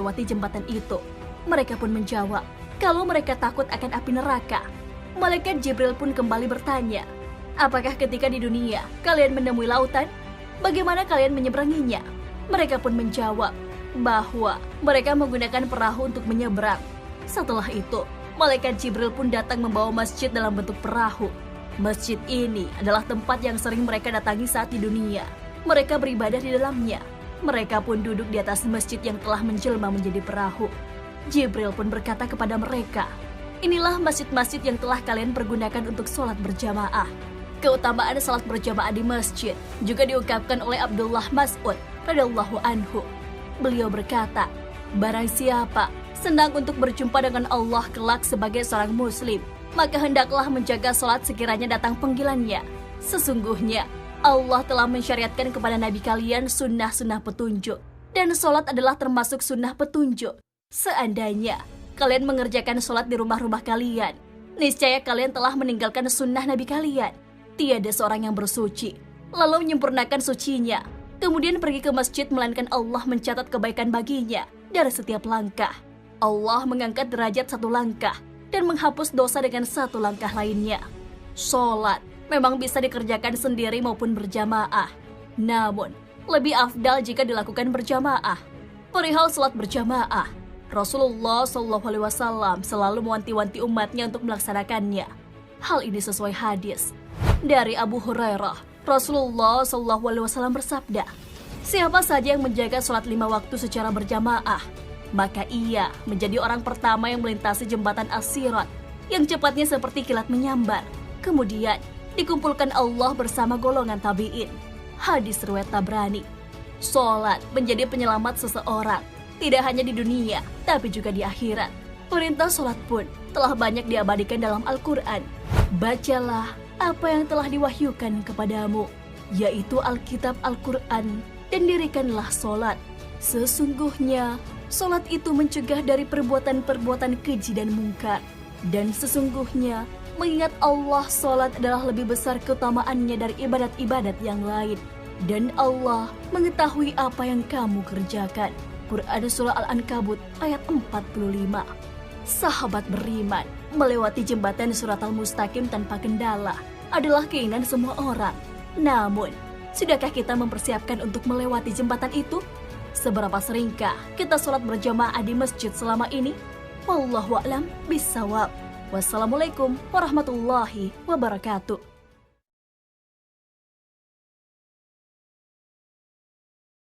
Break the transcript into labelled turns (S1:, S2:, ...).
S1: melewati jembatan itu. Mereka pun menjawab kalau mereka takut akan api neraka. Malaikat Jibril pun kembali bertanya, apakah ketika di dunia kalian menemui lautan? Bagaimana kalian menyeberanginya? Mereka pun menjawab bahwa mereka menggunakan perahu untuk menyeberang. Setelah itu, Malaikat Jibril pun datang membawa masjid dalam bentuk perahu. Masjid ini adalah tempat yang sering mereka datangi saat di dunia. Mereka beribadah di dalamnya. Mereka pun duduk di atas masjid yang telah menjelma menjadi perahu. Jibril pun berkata kepada mereka, inilah masjid-masjid yang telah kalian pergunakan untuk sholat berjamaah. Keutamaan sholat berjamaah di masjid juga diungkapkan oleh Abdullah Mas'ud radhiyallahu anhu. Beliau berkata, barang siapa senang untuk berjumpa dengan Allah kelak sebagai seorang muslim, maka hendaklah menjaga sholat sekiranya datang panggilannya. Sesungguhnya Allah telah mensyariatkan kepada Nabi kalian sunnah-sunnah petunjuk, dan sholat adalah termasuk sunnah petunjuk. Seandainya kalian mengerjakan sholat di rumah-rumah kalian, niscaya kalian telah meninggalkan sunnah Nabi kalian. Tiada seorang yang bersuci, lalu menyempurnakan sucinya, kemudian pergi ke masjid melainkan Allah mencatat kebaikan baginya dari setiap langkah. Allah mengangkat derajat satu langkah dan menghapus dosa dengan satu langkah lainnya. Sholat memang bisa dikerjakan sendiri maupun berjamaah, namun lebih afdal jika dilakukan berjamaah. Perihal sholat berjamaah, Rasulullah SAW selalu mewanti-wanti umatnya untuk melaksanakannya. Hal ini sesuai hadis dari Abu Hurairah. Rasulullah SAW bersabda, siapa saja yang menjaga sholat 5 waktu secara berjamaah, maka ia menjadi orang pertama yang melintasi jembatan As-Sirat yang cepatnya seperti kilat menyambar. Kemudian dikumpulkan Allah bersama golongan tabi'in. Hadis riwayat Tabrani. Sholat menjadi penyelamat seseorang, tidak hanya di dunia, tapi juga di akhirat. Perintah sholat pun telah banyak diabadikan dalam Al-Quran. Bacalah apa yang telah diwahyukan kepadamu, yaitu Alkitab Al-Quran, dan dirikanlah sholat. Sesungguhnya sholat itu mencegah dari perbuatan-perbuatan keji dan mungkar. Dan sesungguhnya mengingat Allah, sholat adalah lebih besar keutamaannya dari ibadat-ibadat yang lain. Dan Allah mengetahui apa yang kamu kerjakan. Quran Surah Al-Ankabut ayat 45. Sahabat beriman, melewati jembatan Surat Al-Mustaqim tanpa kendala adalah keinginan semua orang. Namun, sudahkah kita mempersiapkan untuk melewati jembatan itu? Seberapa seringkah kita sholat berjamaah di masjid selama ini? Wallahu a'lam bishawab. Wassalamualaikum warahmatullahi wabarakatuh.